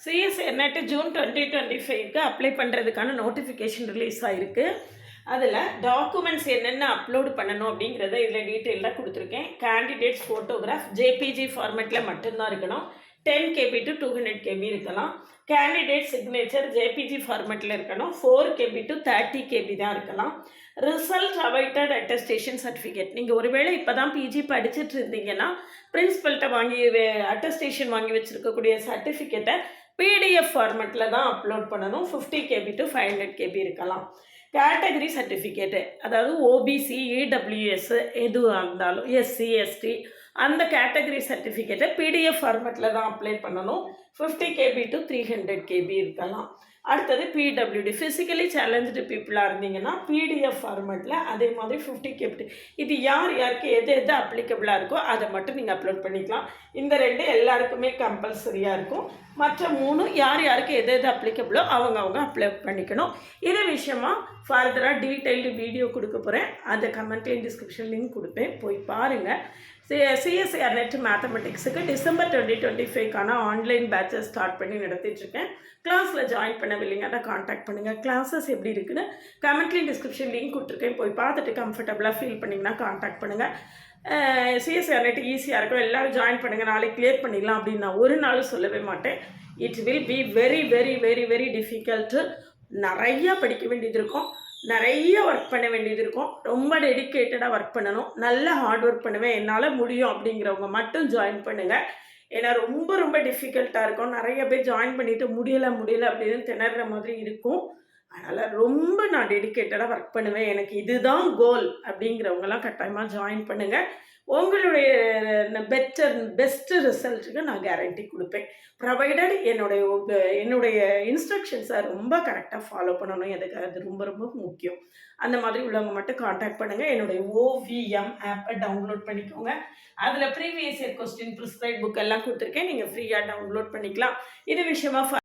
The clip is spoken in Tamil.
சிஎஸ்ஐ நெட் ஜூன் 2025க்கு அப்ளை பண்ணுறதுக்கான நோட்டிஃபிகேஷன் ரிலீஸ் ஆகிருக்கு. அதில் டாக்குமெண்ட்ஸ் என்னென்ன அப்லோடு பண்ணணும் அப்படிங்கிறத இதில் டீட்டெயிலாக கொடுத்துருக்கேன். கேண்டிடேட்ஸ் ஃபோட்டோகிராஃப் ஜேபிஜி ஃபார்மேட்டில் மட்டும்தான் இருக்கணும். 10 KB to 200 KB இருக்கலாம். கேண்டிடேட் சிக்னேச்சர் ஜேபிஜி ஃபார்மேட்டில் இருக்கணும். 4 KB to 30 KB தான் இருக்கலாம். Result awaited attestation certificate. நீங்கள் ஒருவேளை இப்போ தான் பிஜி படிச்சுட்டு இருந்தீங்கன்னா பிரின்ஸிபல்கிட்ட வாங்கி அட்டஸ்டேஷன் வாங்கி வச்சுருக்கக்கூடிய சர்டிஃபிகேட்டை பிடிஎஃப் ஃபார்மேட்டில் தான் அப்லோட் பண்ணணும். 50 KB to 500 KB இருக்கலாம். கேட்டகரி சர்டிஃபிகேட்டு, அதாவது ஓபிசி, இடபிள்யூஎஸ் எதுவாக இருந்தாலும், எஸ்சி, எஸ்டி, அந்த கேட்டகரி சர்டிஃபிகேட்டை பிடிஎஃப் ஃபார்மேட்டில் தான் அப்ளை பண்ணணும். 50 KB to 300 KB இருக்கலாம். அடுத்தது பிடபிள்யூடி, ஃபிசிக்கலி சேலஞ்சு பீப்புளாக இருந்தீங்கன்னா பிடிஎஃப் ஃபார்மேட்டில் அதே மாதிரி 50 KB. இது யார் யாருக்கு எது எது அப்ளிகபிளாக இருக்கோ அதை மட்டும் நீங்கள் அப்லோட் பண்ணிக்கலாம். இந்த 2 எல்லாருக்குமே கம்பல்சரியாக இருக்கும். மற்ற 3 யார் யாருக்கு எது எது அப்ளிகபிளோ அவங்க அப்ளை பண்ணிக்கணும். இது விஷயமா ஃபர்தராக டீட்டெயில்டு வீடியோ கொடுக்க போகிறேன். அந்த கமெண்ட்லேயும் டிஸ்கிரிப்ஷன் லிங்க் கொடுப்பேன், போய் பாருங்கள். சிஎஸ்ஐ நெட் மேத்தமெட்டிக்ஸுக்கு டிசம்பர் 2025க்கான ஆன்லைன் பேட்சஸ் ஸ்டார்ட் பண்ணி நடத்திட்டுருக்கேன். கிளாஸில் ஜாயின் பண்ணவில்லைங்கன்னா காண்டாக்ட் பண்ணுங்கள். கிளாஸஸ் எப்படி இருக்குன்னு கமெண்ட்லேயும் டிஸ்கிரிப்ஷன் லிங்க் கொடுத்துருக்கேன், போய் பார்த்துட்டு கம்ஃபர்டபுளாக ஃபீல் பண்ணிங்கன்னா காண்டாக்ட் பண்ணுங்கள். சிஎஸ்ஐ நெட் ஈஸியாக இருக்கும், எல்லோரும் ஜாயின் பண்ணுங்கள், நாளைக்கு கிளியர் பண்ணிடலாம் அப்படின்னு நான் ஒரு நாள் சொல்லவே மாட்டேன். It will be very very very very difficult. நிறையா படிக்க வேண்டியது இருக்கும், நிறைய ஒர்க் பண்ண வேண்டியது இருக்கும், ரொம்ப டெடிக்கேட்டடாக ஒர்க் பண்ணணும். நல்ல ஹார்ட் ஒர்க் பண்ணுவேன், என்னால் முடியும் அப்படிங்கிறவங்க மட்டும் ஜாயின் பண்ணுங்கள். ஏன்னா ரொம்ப ரொம்ப டிஃபிகல்ட்டாக இருக்கும். நிறைய பேர் ஜாயின் பண்ணிவிட்டு முடியலை அப்படின்னு திணற மாதிரி இருக்கும். அதனால் ரொம்ப நான் டெடிக்கேட்டடாக ஒர்க் பண்ணுவேன், எனக்கு இதுதான் கோல் அப்படிங்கிறவங்கலாம் கட்டாயமாக ஜாயின் பண்ணுங்கள். உங்களுடைய பெஸ்ட்டு ரிசல்ட்டுக்கு நான் கேரண்டி கொடுப்பேன், ப்ரொவைடட் என்னுடைய இன்ஸ்ட்ரக்ஷன்ஸை ரொம்ப கரெக்டாக ஃபாலோ பண்ணணும். எனக்கு அது ரொம்ப ரொம்ப முக்கியம். அந்த மாதிரி உள்ளவங்க மட்டும் காண்டாக்ட் பண்ணுங்கள். என்னுடைய ஓவிஎம் ஆப்பை டவுன்லோட் பண்ணிக்கோங்க. அதில் previous year question prescribe book எல்லாம் கொடுத்துருக்கேன், நீங்கள் ஃப்ரீயாக டவுன்லோட் பண்ணிக்கலாம். இது விஷயமா